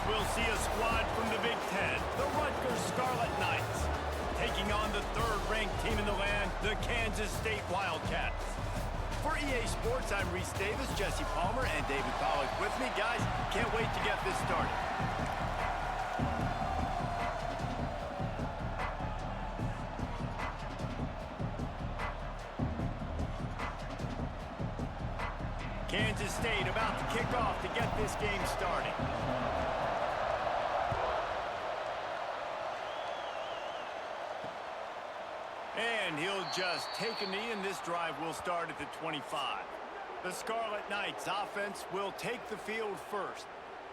we'll see a squad from the Big Ten, the Rutgers Scarlet Knights, taking on the third-ranked team in the land, the Kansas State Wildcats. For EA Sports, I'm Reese Davis, Jesse Palmer, and David Pollack with me. Guys, can't wait to get this started. Kansas State about to kick off to get this game started. And he'll just take a knee, and this drive will start at the 25. The Scarlet Knights offense will take the field first.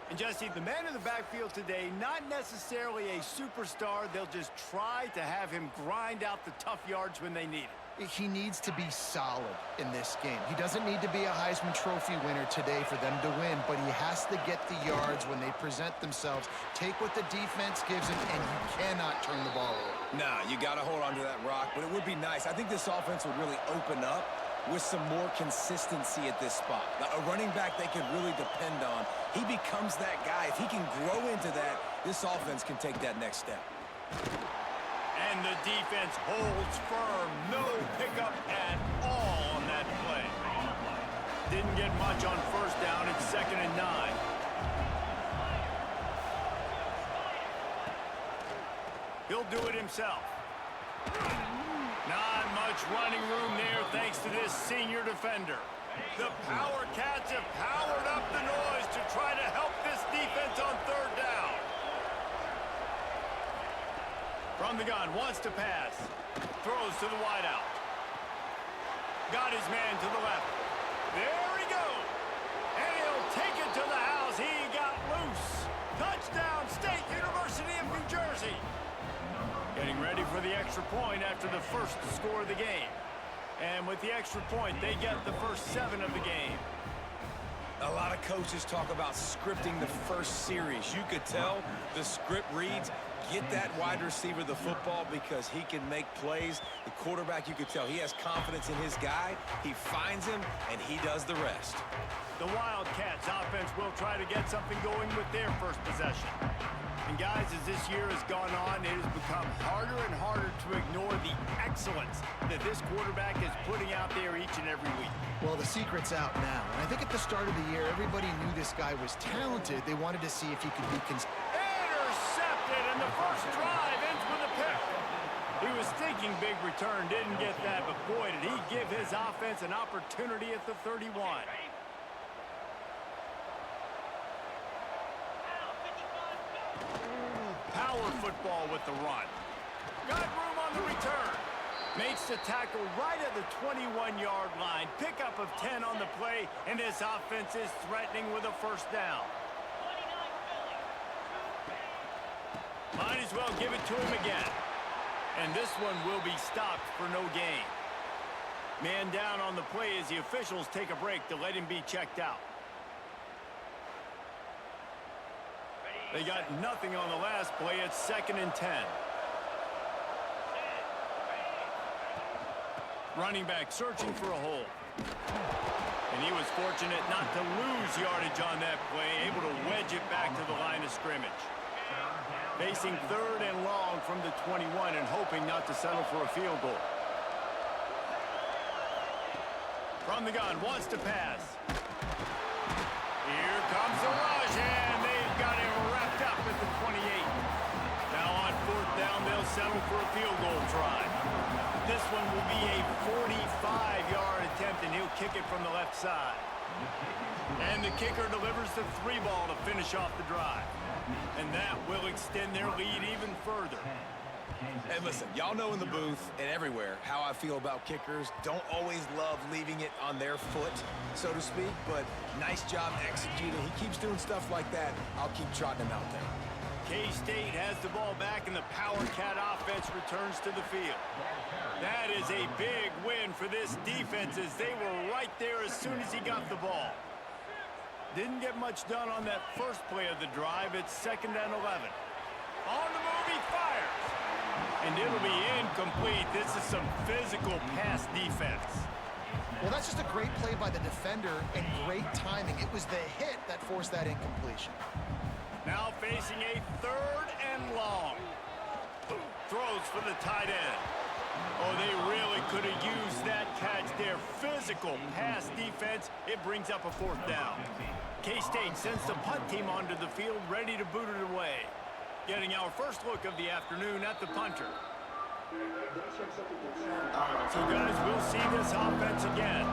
And Jesse, the man in the backfield today, not necessarily a superstar. They'll just try to have him grind out the tough yards when they need it. He needs to be solid in this game. He doesn't need to be a Heisman Trophy winner today for them to win, but he has to get the yards when they present themselves. Take what the defense gives him, and you cannot turn the ball over. Nah, you got to hold on to that rock, but it would be nice. I think this offense would really open up with some more consistency at this spot. Now, a running back they could really depend on. He becomes that guy. If he can grow into that, this offense can take that next step. And the defense holds firm. No pickup at all on that play. Didn't get much on first down. It's 2nd and 9. He'll do it himself. Not much running room there thanks to this senior defender. The Power Cats have powered up the noise to try to help this defense on 3rd down. From the gun, wants to pass. Throws to the wideout. Got his man to the left. There he goes. And he'll take it to the house. He got loose. Touchdown, State University of New Jersey. Getting ready for the extra point after the first score of the game. And with the extra point, they get the first 7 of the game. A lot of coaches talk about scripting the first series. You could tell the script reads, get that wide receiver the football because he can make plays. The quarterback, you could tell he has confidence in his guy. He finds him, and he does the rest. The Wildcats offense will try to get something going with their first possession. And guys, as this year has gone on, it has become harder and harder to ignore the excellence that this quarterback is putting out there each and every week. Well, the secret's out now. And I think at the start of the year, everybody knew this guy was talented. They wanted to see if he could be intercepted, and the first drive ends with a pick. He was thinking big return, didn't get that, but boy, did he give his offense an opportunity at the 31. Power football with the run. Got room on the return. Makes the tackle right at the 21-yard line. Pickup of 10 on the play, and this offense is threatening with a first down. Might as well give it to him again. And this one will be stopped for no gain. Man down on the play as the officials take a break to let him be checked out. They got nothing on the last play. It's 2nd and 10. Running back searching for a hole. And he was fortunate not to lose yardage on that play, able to wedge it back to the line of scrimmage. Facing 3rd and long from the 21 and hoping not to settle for a field goal. From the gun, wants to pass. Here comes the rush, and they've got him wrapped up at the 28. Now on 4th down, they'll settle for a field goal try. This one will be a 45-yard attempt, and he'll kick it from the left side. And the kicker delivers the 3 ball to finish off the drive. And that will extend their lead even further. And listen, y'all know in the booth and everywhere how I feel about kickers. Don't always love leaving it on their foot, so to speak, but nice job executing. He keeps doing stuff like that. I'll keep trotting him out there. K-State has the ball back, and the Power Cat offense returns to the field. That is a big win for this defense, as they were right there as soon as he got the ball. Didn't get much done on that first play of the drive. It's 2nd and 11. On the move, he fires. And it'll be incomplete. This is some physical pass defense. Well, that's just a great play by the defender and great timing. It was the hit that forced that incompletion. Now facing a 3rd and long. Throws for the tight end. Oh, they really could have used that catch there. Physical pass defense. It brings up a 4th down. K-State sends the punt team onto the field, ready to boot it away. Getting our first look of the afternoon at the punter. So, guys, we'll see this offense again.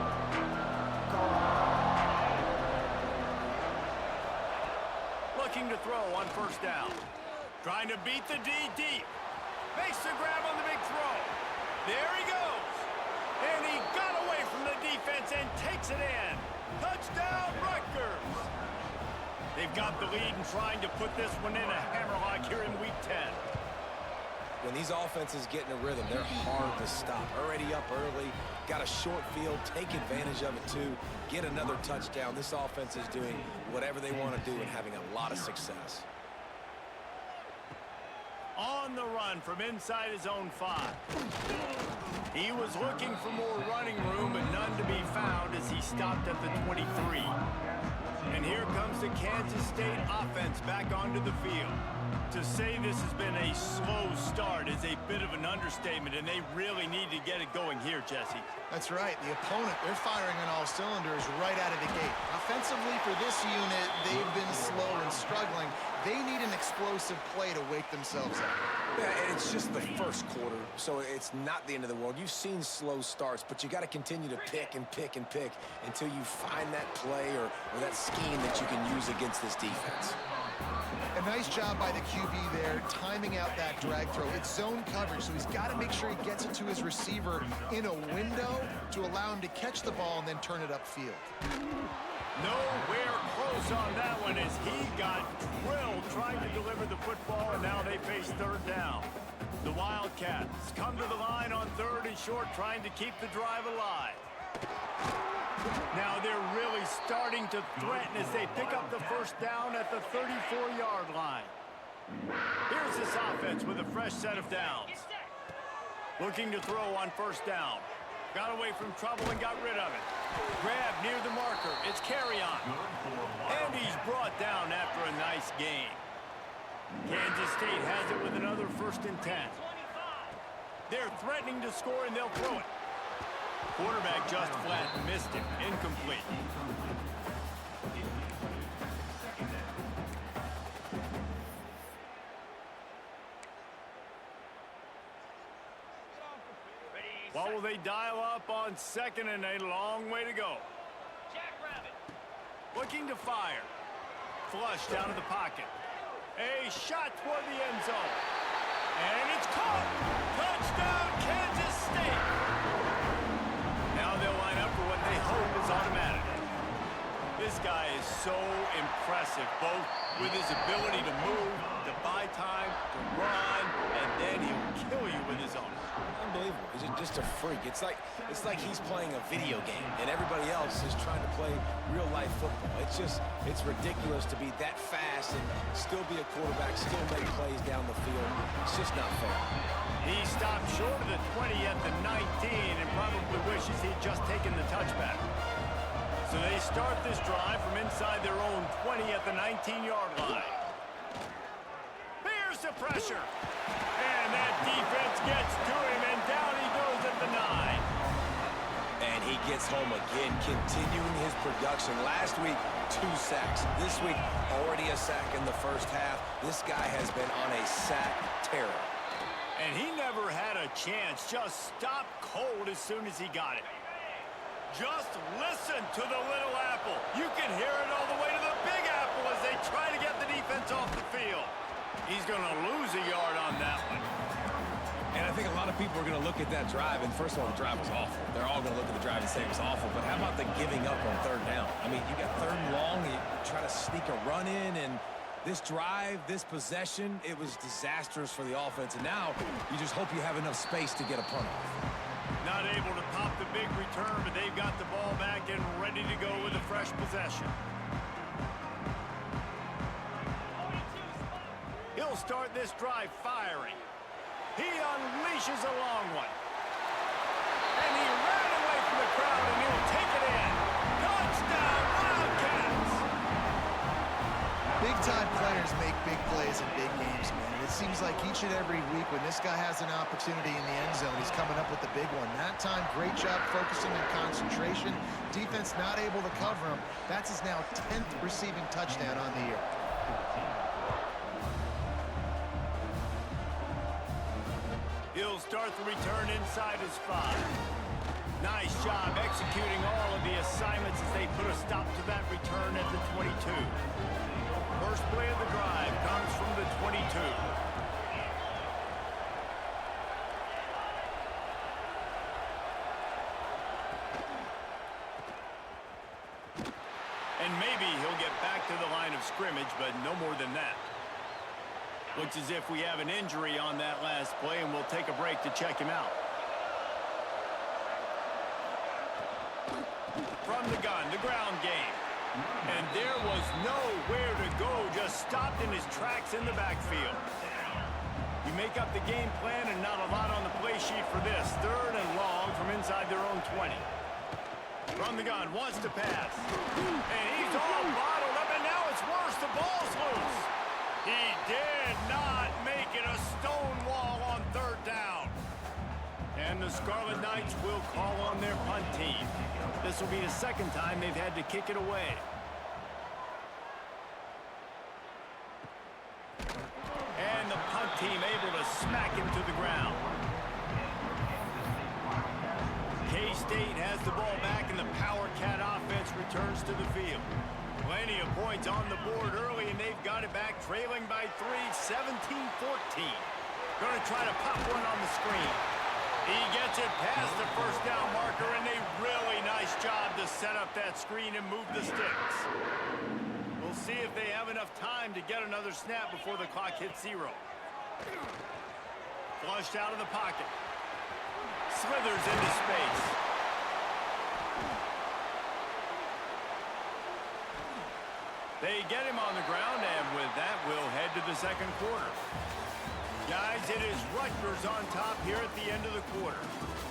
Looking to throw on 1st down. Trying to beat the D deep. Makes the grab on the big throw. There he goes. And he got away from the defense and takes it in. Touchdown, Rutgers. They've got the lead and trying to put this one in a hammerlock here in Week 10. When these offenses get in a rhythm, they're hard to stop. Already up early, got a short field, take advantage of it too, get another touchdown. This offense is doing whatever they want to do and having a lot of success. On the run from inside his own 5. He was looking for more running room, but none to be found as he stopped at the 23. And here comes the Kansas State offense back onto the field. To say this has been a slow start is a bit of an understatement, and they really need to get it going here, Jesse. That's right. The opponent, they're firing on all cylinders right out of the gate. Offensively for this unit, they've been slow and struggling. They need an explosive play to wake themselves up. Yeah, and it's just the first quarter, so it's not the end of the world. You've seen slow starts, but you got to continue to pick and pick and pick until you find that play or that scheme that you can use against this defense. A nice job by the QB there, timing out that drag throw. It's zone coverage, so he's got to make sure he gets it to his receiver in a window to allow him to catch the ball and then turn it upfield. Nowhere close on that one as he got drilled trying to deliver the football, and now they face 3rd down. The Wildcats come to the line on 3rd and short, trying to keep the drive alive. Now they're really starting to threaten as they pick up the 1st down at the 34-yard line. Here's this offense with a fresh set of downs. Looking to throw on 1st down. Got away from trouble and got rid of it. Grab near the marker. It's carry on. And he's brought down after a nice gain. Kansas State has it with another 1st and 10. They're threatening to score, and they'll throw it. Quarterback just flat missed him. Incomplete. What will they dial up on 2nd and a long way to go? Looking to fire. Flush down to the pocket. A shot toward the end zone. And it's caught. Touchdown, Kansas State. Now they'll line up for what they hope is automatic. This guy is so impressive, both with his ability to move, to buy time, to run, and then he'll kill you with his own. Unbelievable. He's just a freak. It's like he's playing a video game, and everybody else is trying to play real-life football. It's ridiculous to be that fast and still be a quarterback, still make plays down the field. It's just not fair. He stopped short of the 20 at the 19 and probably wishes he'd just taken the touchback. So they start this drive from inside their own 20 at the 19-yard line. Here's the pressure. And that defense gets to him, and down he goes at the 9. And he gets home again, continuing his production. Last week, 2 sacks. This week, already a sack in the 1st half. This guy has been on a sack terror. And he never had a chance. Just stopped cold as soon as he got it. Just listen to the little apple. You can hear it all the way to the big apple as they try to get the defense off the field. He's going to lose a yard on that one. And I think a lot of people are going to look at that drive, and first of all, the drive was awful. They're all going to look at the drive and say it was awful, but how about the giving up on 3rd down? I mean, you got 3rd and long, you try to sneak a run in, and this drive, this possession, it was disastrous for the offense, and now you just hope you have enough space to get a punt off. Not able to pop the big return, but they've got the ball back and ready to go with a fresh possession. He'll start this drive firing. He unleashes a long one. And he ran away from the crowd, and he'll take it in. Touchdown, Wildcats! Big Big-time players make big plays in big games, man. It seems like each and every week when this guy has an opportunity in the end zone, he's coming up with the big one. That time, great job focusing on concentration. Defense not able to cover him. That's his now 10th receiving touchdown on the year. He'll start the return inside his 5. Nice job executing all of the assignments as they put a stop to that return at the 22. First play of the drive comes from the 22. And maybe he'll get back to the line of scrimmage, but no more than that. Looks as if we have an injury on that last play, and we'll take a break to check him out. From the gun, the ground game. And there was nowhere to go, just stopped in his tracks in the backfield. You make up the game plan and not a lot on the play sheet for this. 3rd and long from inside their own 20. From the gun, wants to pass. And he's all bottled up, and now it's worse. The ball's loose. He did not make it a stone wall on 3rd down. And the Scarlet Knights will call on their punt team. This will be the 2nd time they've had to kick it away. And the punt team able to smack him to the ground. K-State has the ball back, and the Power Cat offense returns to the field. Plenty of points on the board early, and they've got it back, trailing by 3, 17-14. Going to try to pop one on the screen. He gets it past the 1st down marker, and a really nice job to set up that screen and move the sticks. We'll see if they have enough time to get another snap before the clock hits 0. Flushed out of the pocket. Slithers into space. They get him on the ground, and with that, we'll head to the 2nd quarter. Guys, it is Rutgers on top here at the end of the quarter.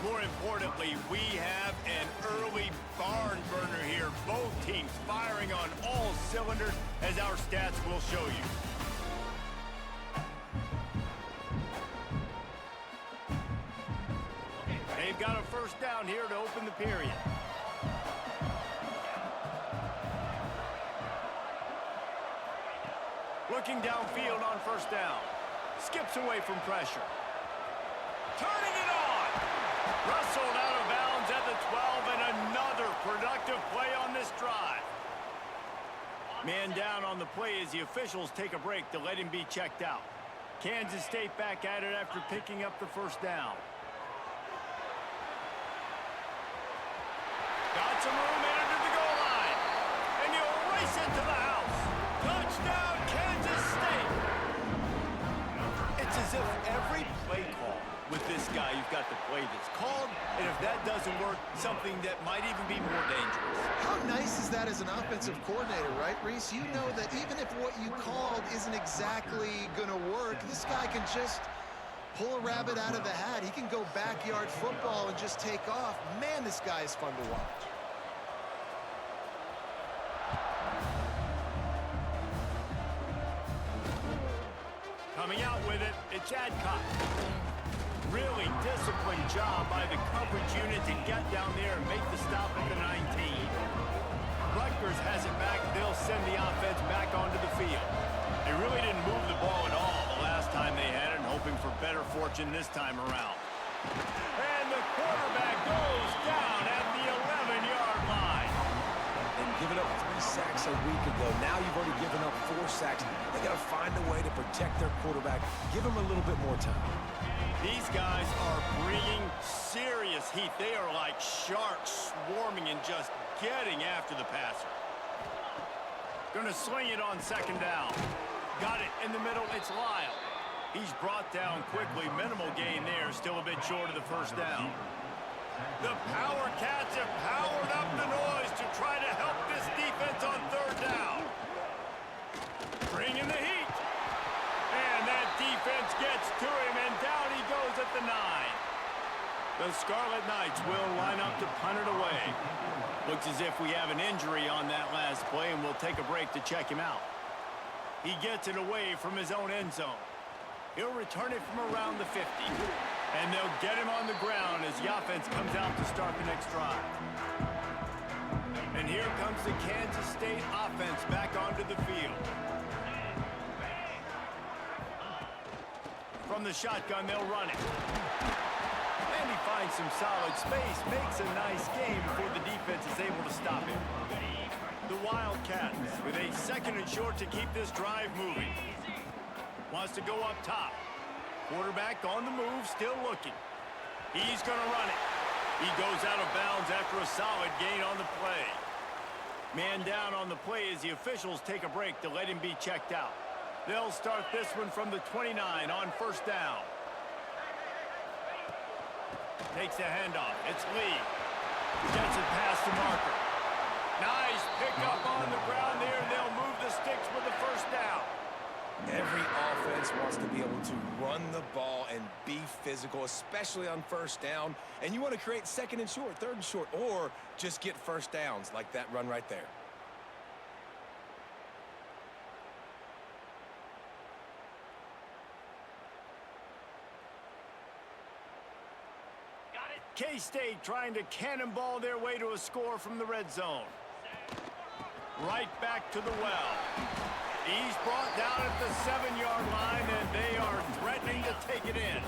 More importantly, we have an early barn burner here. Both teams firing on all cylinders, as our stats will show you. They've got a 1st down here to open the period. Looking downfield on 1st down. Skips away from pressure. Turning it on. Wrestled out of bounds at the 12, and another productive play on this drive. Man down on the play as the officials take a break to let him be checked out. Kansas State back at it after picking up the 1st down. Got some room in to the goal line. And he'll race it to the house. Touchdown, Kansas State. It's as if every play call with this guy, you've got the play that's called, and if that doesn't work, something that might even be more dangerous. How nice is that as an offensive coordinator, right, Reese? You know that even if what you called isn't exactly going to work, this guy can just pull a rabbit out of the hat. He can go backyard football and just take off. Man, this guy is fun to watch. Coming out with it, it's Adcock. Really disciplined job by the coverage unit to get down there and make the stop at the 19. Rutgers has it back. They'll send the offense back onto the field. They really didn't move the ball at all the last time they had it, hoping for better fortune this time around. And the quarterback goes down at the 11-yard line. They've given up 3 sacks a week ago. Now you've already given up 4 sacks. They got to find a way to protect their quarterback. Give him a little bit more time. These guys are bringing serious heat. They are like sharks swarming and just getting after the passer. Going to sling it on 2nd down. Got it in the middle. It's Lyle. He's brought down quickly. Minimal gain there. Still a bit short of the 1st down. The Power Cats have powered up the noise to try to help this defense on 3rd down. Bringing the heat. And that defense gets to him, and down he goes at the 9. The Scarlet Knights will line up to punt it away. Looks as if we have an injury on that last play, and we'll take a break to check him out. He gets it away from his own end zone. He'll return it from around the 50. And they'll get him on the ground as the offense comes out to start the next drive. And here comes the Kansas State offense back onto the field. From the shotgun, they'll run it. And he finds some solid space, makes a nice game before the defense is able to stop him. The Wildcats with a 2nd and short to keep this drive moving. Wants to go up top. Quarterback on the move, still looking. He's going to run it. He goes out of bounds after a solid gain on the play. Man down on the play as the officials take a break to let him be checked out. They'll start this one from the 29 on 1st down. Takes the handoff. It's Lee. Gets it past the marker. Nice pickup on the ground there. They'll move the sticks with the 1st down. Every offense wants to be able to run the ball and be physical, especially on 1st down. And you want to create 2nd and short, 3rd and short, or just get 1st downs like that run right there. K-State trying to cannonball their way to a score from the red zone. Right back to the well. He's brought down at the 7-yard line, and they are threatening to take it in.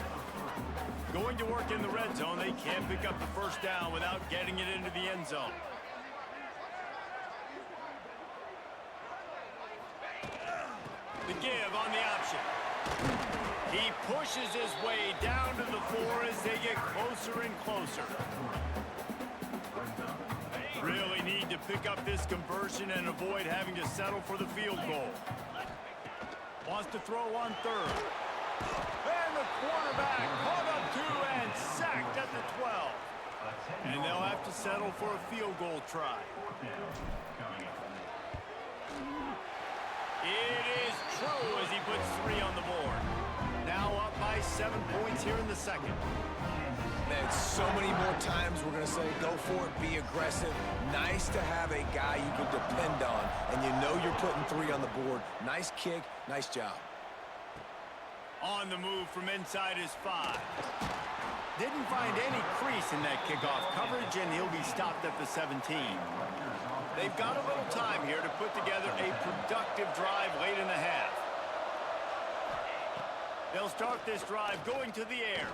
Going to work in the red zone, they can't pick up the 1st down without getting it into the end zone. The give on the option. He pushes his way down to the 4 as they get closer and closer. Really need to pick up this conversion and avoid having to settle for the field goal. Wants to throw on 3rd. And the quarterback caught up 2 and sacked at the 12. And they'll have to settle for a field goal try. It is true as he puts 3 on the board. Now up by 7 points here in the 2nd. Man, so many more times we're going to say, go for it, be aggressive. Nice to have a guy you can depend on, and you know you're putting 3 on the board. Nice kick, nice job. On the move from inside his 5. Didn't find any crease in that kickoff coverage, and he'll be stopped at the 17. They've got a little time here to put together a productive drive late in the half. They'll start this drive going to the air.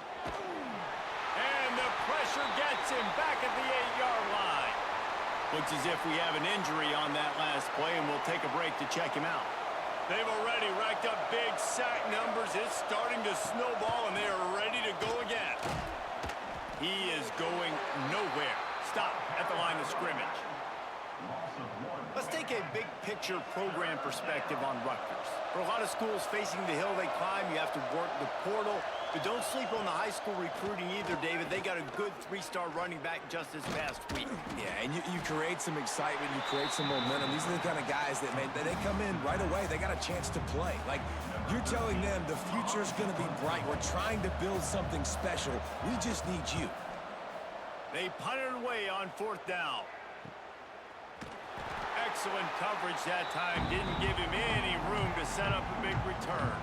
And the pressure gets him back at the 8-yard line. Looks as if we have an injury on that last play, and we'll take a break to check him out. They've already racked up big sack numbers. It's starting to snowball, and they are ready to go again. He is going nowhere. Stop at the line of scrimmage. Let's take a big-picture program perspective on Rutgers. For a lot of schools facing the hill they climb, you have to work the portal. But don't sleep on the high school recruiting either, David. They got a good 3-star running back just this past week. Yeah, and you create some excitement, you create some momentum. These are the kind of guys that they come in right away. They got a chance to play. Like, you're telling them the future's going to be bright. We're trying to build something special. We just need you. They punted away on 4th down. Excellent coverage that time. Didn't give him any room to set up a big return.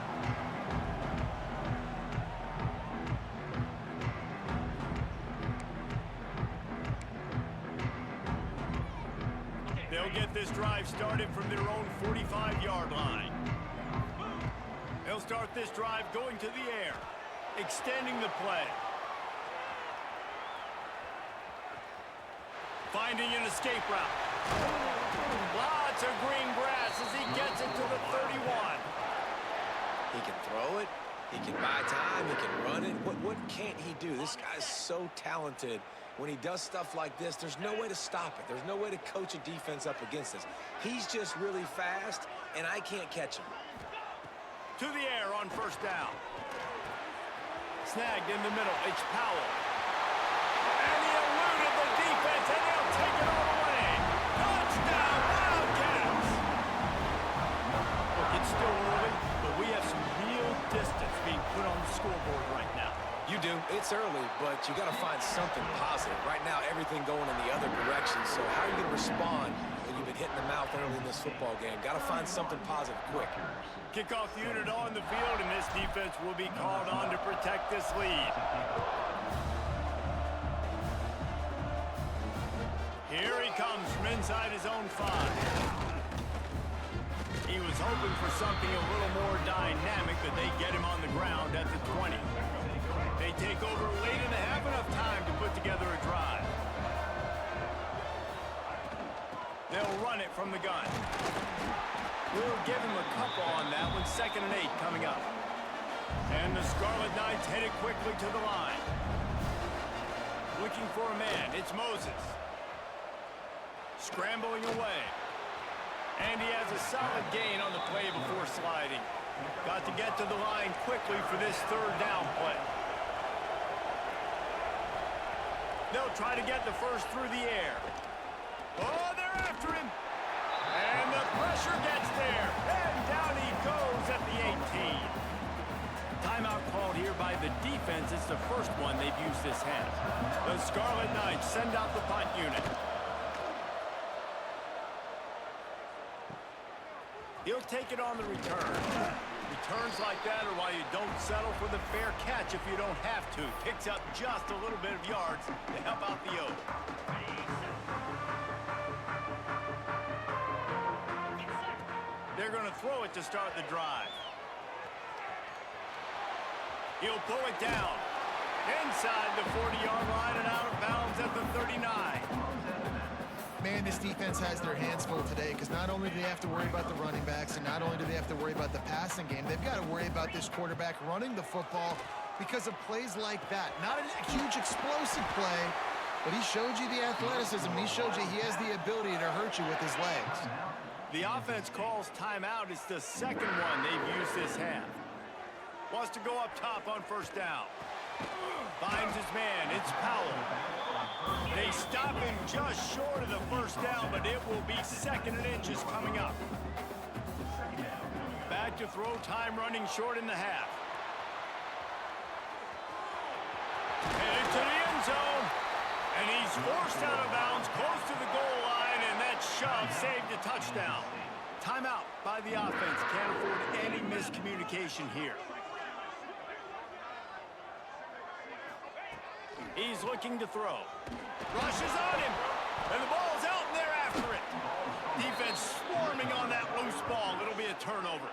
They'll get this drive started from their own 45-yard line. They'll start this drive going to the air, extending the play. Finding an escape route. Lots of green grass as he gets it to the 31. He can throw it. He can buy time. He can run it. What can't he do? This guy's so talented. When he does stuff like this, there's no way to stop it. There's no way to coach a defense up against this. He's just really fast, and I can't catch him. To the air on 1st down. Snagged in the middle. It's Powell. And he eluded the defense, and he'll take it all the way. Touchdown, Wildcats! Look, it's still early, but we have some real distance being put on the scoreboard right now. You do. It's early, but you got to find something positive. Right now, everything going in the other direction. So how are you going to respond when you've been hit in the mouth out there early in this football game. Got to find something positive quick. Kickoff unit on the field, and this defense will be called on to protect this lead. Here he comes from inside his own 5. He was hoping for something a little more dynamic, but they get him on the ground at the 20. They take over late and have enough time to put together a drive. They'll run it from the gun. We'll give him a couple on that one. 2nd and 8 coming up. And the Scarlet Knights headed quickly to the line. Looking for a man. It's Moses. Scrambling away. And he has a solid gain on the play before sliding. Got to get to the line quickly for this 3rd down play. They'll try to get the first through the air. Oh, they're after him. And the pressure gets there. And down he goes at the 18. Timeout called here by the defense. It's the first one they've used this half. The Scarlet Knights send out the punt unit. He'll take it on the return. Returns like that are why you don't settle for the fair catch if you don't have to. Picks up just a little bit of yards to help out the Oak. They're going to throw it to start the drive. He'll pull it down. Inside the 40-yard line and out of bounds at the 39. Man, this defense has their hands full today because not only do they have to worry about the running backs and not only do they have to worry about the passing game, they've got to worry about this quarterback running the football because of plays like that. Not a huge explosive play, but he showed you the athleticism. He showed you he has the ability to hurt you with his legs. The offense calls timeout. It's the 2nd one they've used this half. Wants to go up top on 1st down. Finds his man. It's Powell. They stop him just short of the 1st down, but it will be 2nd and inches coming up. Back to throw, time running short in the half. Headed to the end zone. And he's forced out of bounds close to the goal line, and that shove saved a touchdown. Timeout by the offense. Can't afford any miscommunication here. He's looking to throw. Rushes on him. And the ball's out, and they're after it. Defense swarming on that loose ball. It'll be a turnover.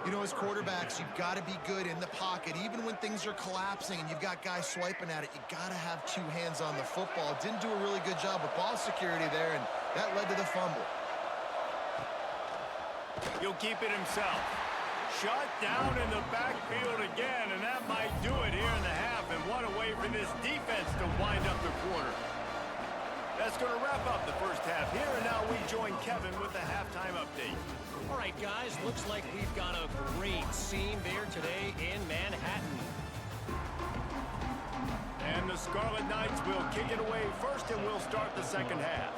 You know, as quarterbacks, you've got to be good in the pocket. Even when things are collapsing and you've got guys swiping at it, you got to have 2 hands on the football. Didn't do a really good job with ball security there, and that led to the fumble. He'll keep it himself. Shut down in the backfield again, and that might do it here in the half. And what a way for this defense to wind up the quarter. That's going to wrap up the 1st half here, and now we join Kevin with the halftime update. All right, guys, looks like we've got a great scene there today in Manhattan. And the Scarlet Knights will kick it away first, and we'll start the 2nd half.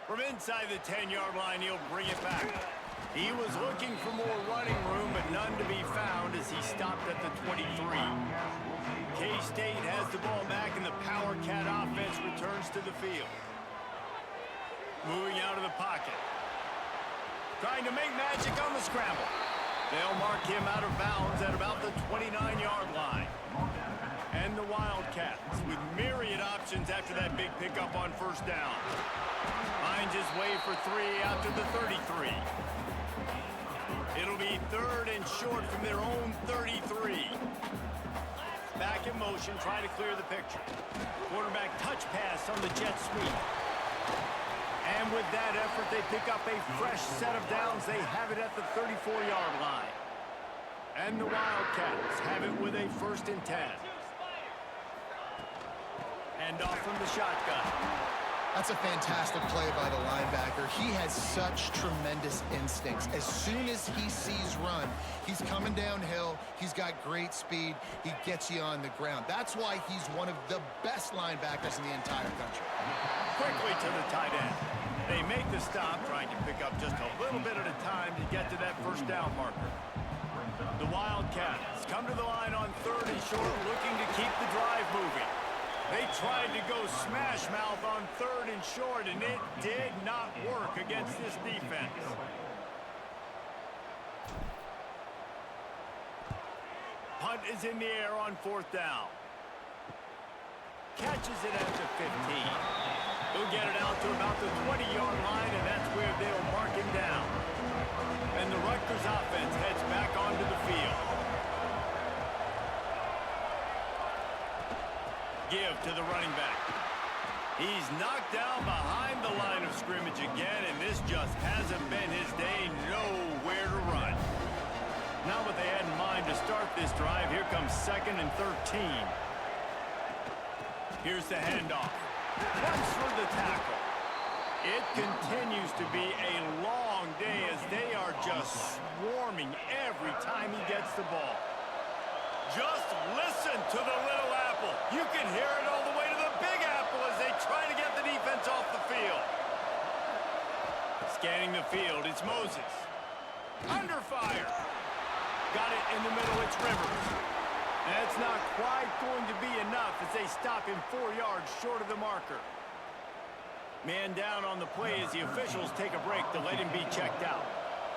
From inside the 10-yard line, he'll bring it back. He was looking for more running room, but none to be found as he stopped at the 23. K-State has the ball back, and the Power Cat offense returns to the field. Moving out of the pocket. Trying to make magic on the scramble. They'll mark him out of bounds at about the 29-yard line. And the Wildcats with myriad options after that big pickup on 1st down. Finds his way for 3 out to the 33. It'll be 3rd and short from their own 33. Back in motion, trying to clear the picture. Quarterback touch pass on the jet sweep. And with that effort, they pick up a fresh set of downs. They have it at the 34-yard line. And the Wildcats have it with a 1st and 10. And off from the shotgun. That's a fantastic play by the linebacker. He has such tremendous instincts. As soon as he sees run, he's coming downhill. He's got great speed. He gets you on the ground. That's why he's one of the best linebackers in the entire country. Quickly to the tight end. They make the stop, trying to pick up just a little bit at a time to get to that 1st down marker. The Wildcats come to the line on 3rd and short, looking to keep the drive moving. They tried to go smash mouth on 3rd and short, and it did not work against this defense. Punt is in the air on 4th down. Catches it at the 15. He'll get it out to about the 20-yard line, and that's where they'll mark him down. And the Rutgers offense heads back onto the field. Give to the running back. He's knocked down behind the line of scrimmage again, and this just hasn't been his day. Nowhere to run. Not what they had in mind to start this drive. Here comes 2nd and 13. Here's the handoff. Runs for the tackle. It continues to be a long day as they are just swarming every time he gets the ball. Just listen to the little apple. You can hear it all the way to the big apple as they try to get the defense off the field. Scanning the field, it's Moses. Under fire. Got it in the middle, it's Rivers. That's not quite going to be enough as they stop him 4 yards short of the marker. Man down on the play as the officials take a break to let him be checked out.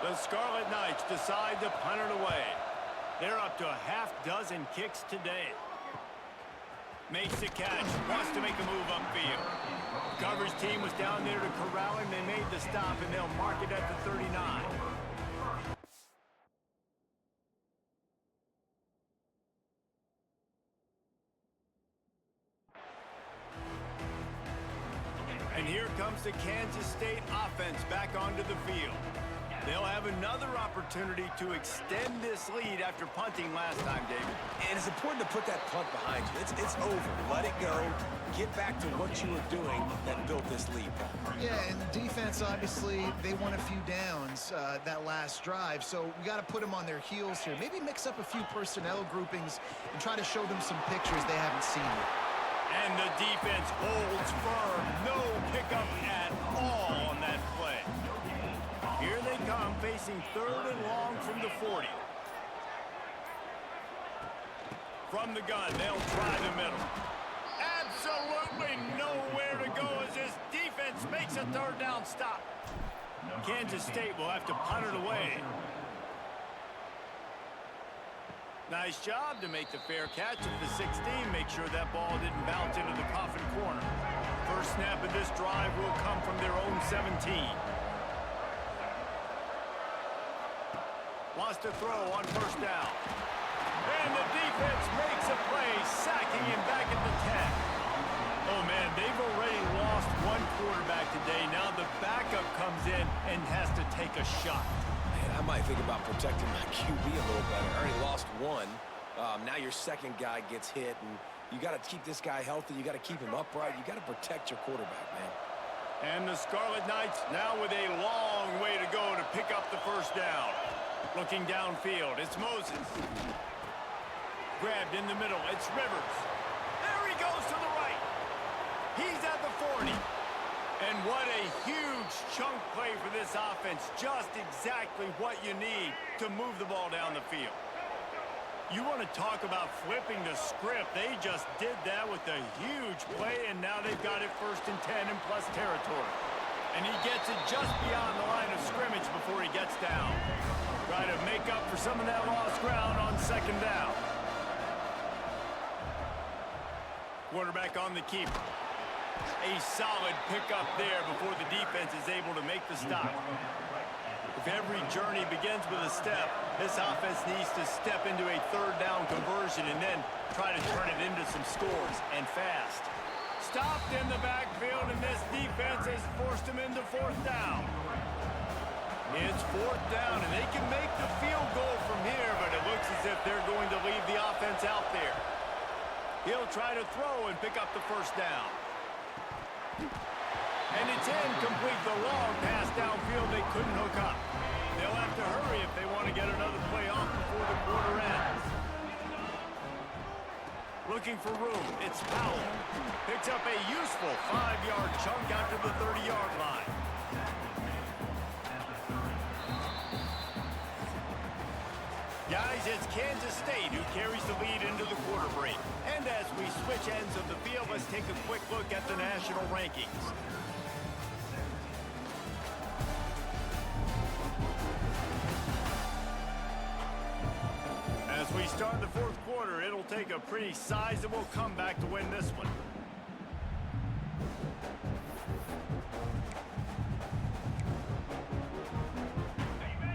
The Scarlet Knights decide to punt it away. They're up to a half-dozen kicks today. Makes the catch, wants to make a move upfield. The coverage team was down there to corral him. They made the stop, and they'll mark it at the 39. And here comes the Kansas State offense back onto the field. They'll have another opportunity to extend this lead after punting last time, David. And it's important to put that punt behind you. It's over. Let it go. Get back to what you were doing that built this lead. Yeah, and defense, obviously, they won a few downs that last drive, so we got to put them on their heels here. Maybe mix up a few personnel groupings and try to show them some pictures they haven't seen yet. And the defense holds firm. No pickup at all on that play. Here they come, facing 3rd and long from the 40. From the gun, they'll try the middle. Absolutely nowhere to go as this defense makes a 3rd down stop. Kansas State will have to punt it away. Nice job to make the fair catch at the 16. Make sure that ball didn't bounce into the coffin corner. First snap of this drive will come from their own 17. Wants to throw on 1st down. And the defense makes a play, sacking him back at the 10. Oh, man, they've already lost one quarterback today. Now the backup comes in and has to take a shot. Man, I might think about protecting my QB a little better. I already lost one. Now your second guy gets hit, and you got to keep this guy healthy. You got to keep him upright. You got to protect your quarterback, man. And the Scarlet Knights now with a long way to go to pick up the 1st down. Looking downfield, it's Moses. Grabbed in the middle, it's Rivers. There he goes to the right. He's at the 40. And what a huge chunk play for this offense. Just exactly what you need to move the ball down the field. You want to talk about flipping the script. They just did that with a huge play, and now they've got it 1st and 10 in plus territory. And he gets it just beyond the line of scrimmage before he gets down. Try to make up for some of that lost ground on 2nd down. Quarterback on the keeper. A solid pickup there before the defense is able to make the stop. If every journey begins with a step, this offense needs to step into a 3rd down conversion and then try to turn it into some scores, and fast. Stopped in the backfield, and this defense has forced him into 4th down. It's 4th down, and they can make the field goal from here, but it looks as if they're going to leave the offense out there. He'll try to throw and pick up the 1st down. And it's incomplete. The long pass downfield they couldn't hook up. They'll have to hurry if they want to get another play off before the quarter ends. Looking for room, it's Powell. Picks up a useful 5-yard chunk out to the 30-yard line. Guys, it's Kansas State who carries the lead into the quarter break. And And as we switch ends of the field, let's take a quick look at the national rankings. As we start the fourth quarter, it'll take a pretty sizable comeback to win this one.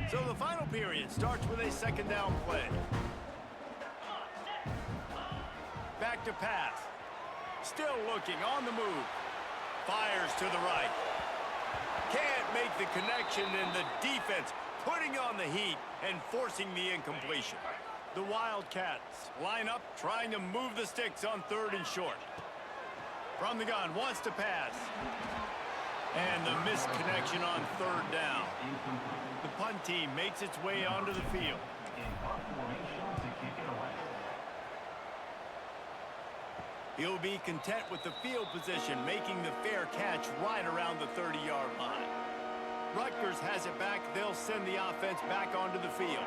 So the final period starts with a second down play. Back to pass. Still looking on the move. Fires to the right. Can't make the connection, and the defense putting on the heat and forcing the incompletion. The Wildcats line up, trying to move the sticks on third and short. From the gun, wants to pass. And the missed connection on third down. The punt team makes its way onto the field. He'll be content with the field position, making the fair catch right around the 30-yard line. Rutgers has it back. They'll send the offense back onto the field.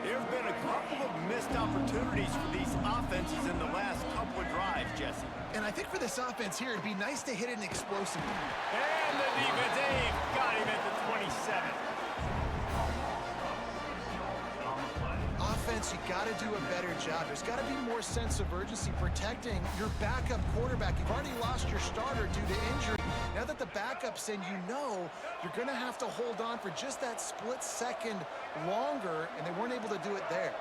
There have been a couple of missed opportunities for these offenses in the last couple of drives, Jesse. And I think for this offense here, it'd be nice to hit an explosive one. And the defense, got him at the 27. Offense, you got to do a better job. There's got to be more sense of urgency protecting your backup quarterback. You've already lost your starter due to injury. Now that the backup's in, you know you're going to have to hold on for just that split second longer, and they weren't able to do it there.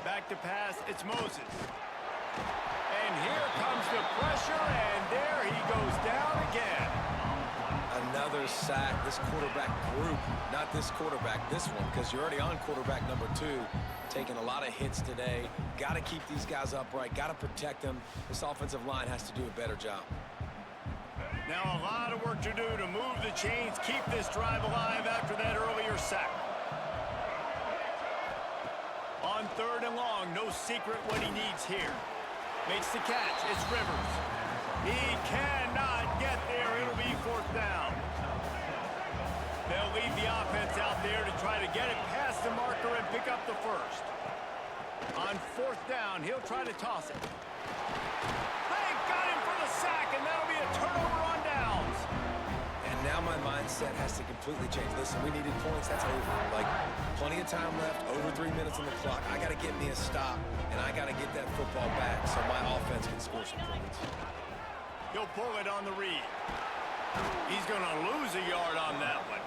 Back to pass, it's Moses. And here comes the pressure, and there he goes down again. Another sack. This quarterback group, not this quarterback, this one, because you're already on quarterback number 2, taking a lot of hits today. Got to keep these guys upright, got to protect them. This offensive line has to do a better job. Now a lot of work to do to move the chains, keep this drive alive after that earlier sack. On third and long, no secret what he needs here. Makes the catch, it's Rivers. He cannot get there, it'll be fourth down. They'll leave the offense out there to try to get it past the marker and pick up the first. On fourth down, he'll try to toss it. They got him for the sack, and that'll be a turnover on downs. And now my mindset has to completely change. Listen, we needed points. That's over. Like, plenty of time left, over 3 minutes on the clock. I got to get me a stop, and I got to get that football back so my offense can score some points. He'll pull it on the read. He's going to lose a yard on that one.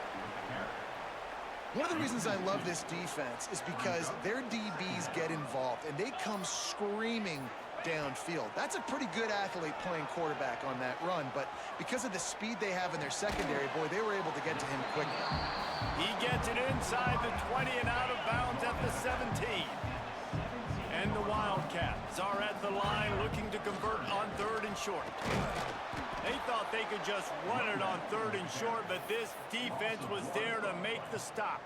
One of the reasons I love this defense is because their DBs get involved, and they come screaming downfield. That's a pretty good athlete playing quarterback on that run, but because of the speed they have in their secondary, boy, they were able to get to him quickly. He gets it inside the 20 and out of bounds at the 17. And the Wildcats are at the line looking to convert on third and short. They thought they could just run it on third and short, but this defense was there to make the stop.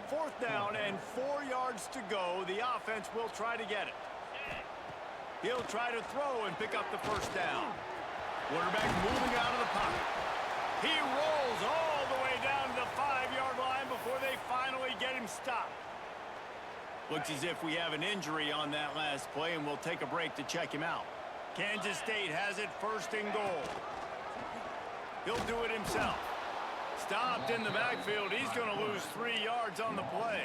Fourth down and 4 yards to go. The offense will try to get it. He'll try to throw and pick up the first down. Quarterback moving out of the pocket. He rolls all the way down to the 5-yard line before they finally get him stopped. Looks as if we have an injury on that last play, and we'll take a break to check him out. Kansas State has it first and goal. He'll do it himself. Stopped in the backfield. He's going to lose 3 yards on the play.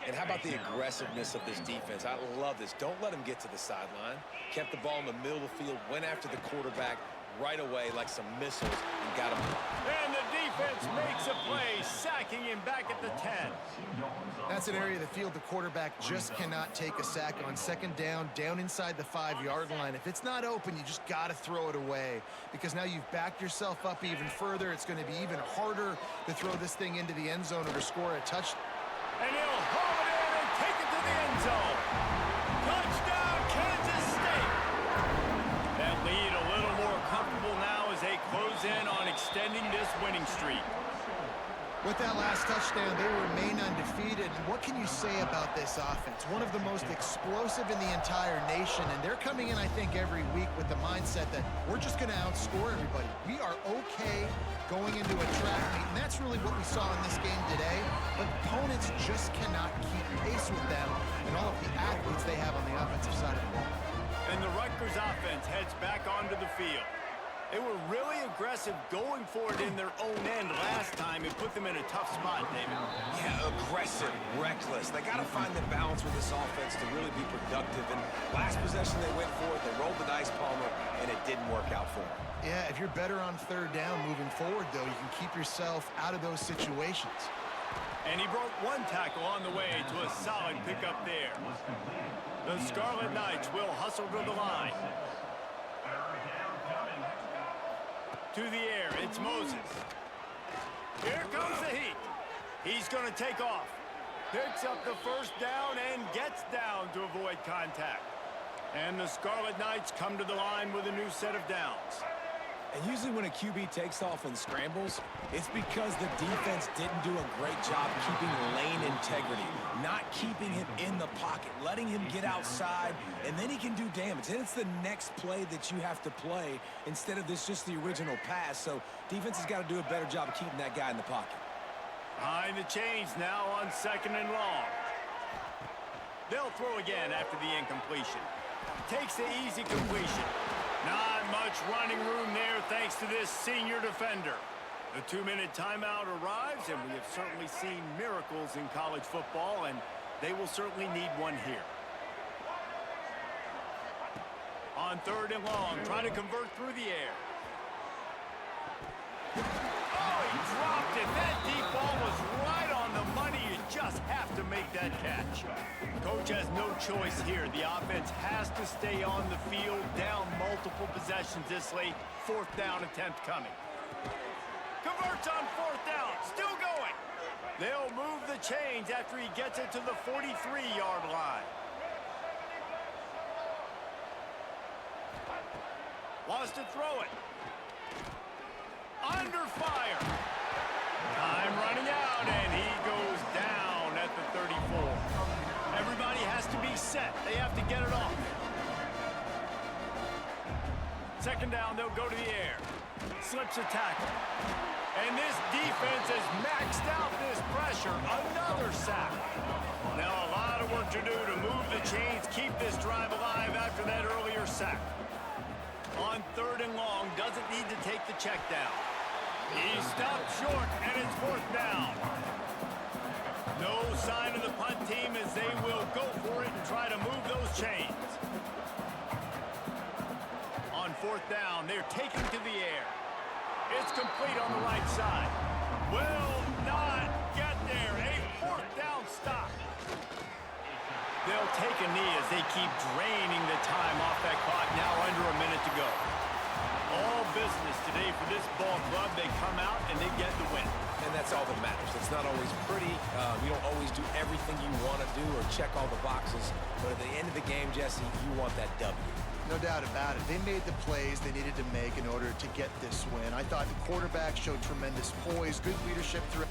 And how about the aggressiveness of this defense? I love this. Don't let him get to the sideline. Kept the ball in the middle of the field, went after the quarterback right away like some missiles and got him. And the defense makes a play, sacking him back at the 10. That's an area of the field the quarterback just cannot take a sack on. Second down, down inside the 5-yard line. If it's not open, you just got to throw it away because now you've backed yourself up even further. It's going to be even harder to throw this thing into the end zone or to score a touchdown. And he'll haul it in and take it to the end zone. Touchdown, Kansas State. That lead a little more comfortable now as they close in on extending this winning streak. With that last touchdown, they remain undefeated. And what can you say about this offense? One of the most explosive in the entire nation, and they're coming in, I think, every week with the mindset that we're just going to outscore everybody. We are okay going into a track meet, and that's really what we saw in this game today. But opponents just cannot keep pace with them and all of the athletes they have on the offensive side of the ball. And the Rutgers offense heads back onto the field. They were really aggressive going for it in their own end last time. It put them in a tough spot, David. Yeah, aggressive, reckless. They got to find the balance with this offense to really be productive. And last possession they went for it, they rolled the dice, Palmer, and it didn't work out for them. Yeah, if you're better on third down moving forward, though, you can keep yourself out of those situations. And he broke one tackle on the way to a solid pickup there. The Scarlet Knights will hustle to the line. To the air, it's Moses. Here comes the heat. He's going to take off. Picks up the first down and gets down to avoid contact. And the Scarlet Knights come to the line with a new set of downs. And usually when a QB takes off and scrambles, it's because the defense didn't do a great job keeping lane integrity, not keeping him in the pocket, letting him get outside, and then he can do damage. And it's the next play that you have to play instead of this just the original pass. So defense has got to do a better job of keeping that guy in the pocket. Behind the chains now on 2nd and long. They'll throw again after the incompletion. Takes the easy completion. Not much running room there thanks to this senior defender. The 2-minute timeout arrives, and we have certainly seen miracles in college football, and they will certainly need one here. On 3rd and long, trying to convert through the air. Oh, he dropped it. That deep ball was right on the money. You just have to make that catch. Coach has no choice here. The offense has to stay on the field, down multiple possessions this late. 4th down attempt coming. Converts on 4th down. Still going. They'll move the chains after he gets it to the 43-yard line. Wants to throw it. Under fire. Time running out, and he goes down at the 34. Everybody has to be set. They have to get it off. 2nd down, they'll go to the air. Slips a tackle. And this defense has maxed out this pressure. Another sack. Now a lot of work to do to move the chains, keep this drive alive after that earlier sack. On 3rd and long, doesn't need to take the check down. He stopped short, and it's 4th down. No sign of the punt team as they will go for it and try to move those chains. On 4th down, they're taking to the air. It's complete on the right side. Will not get there. A 4th down stop. They'll take a knee as they keep draining the time off that clock. Now under a minute to go. All business today for this ball club. They come out and they get the win. And that's all that matters. It's not always pretty. You don't always do everything you want to do or check all the boxes. But at the end of the game, Jesse, you want that W. No doubt about it. They made the plays they needed to make in order to get this win. I thought the quarterback showed tremendous poise, good leadership through.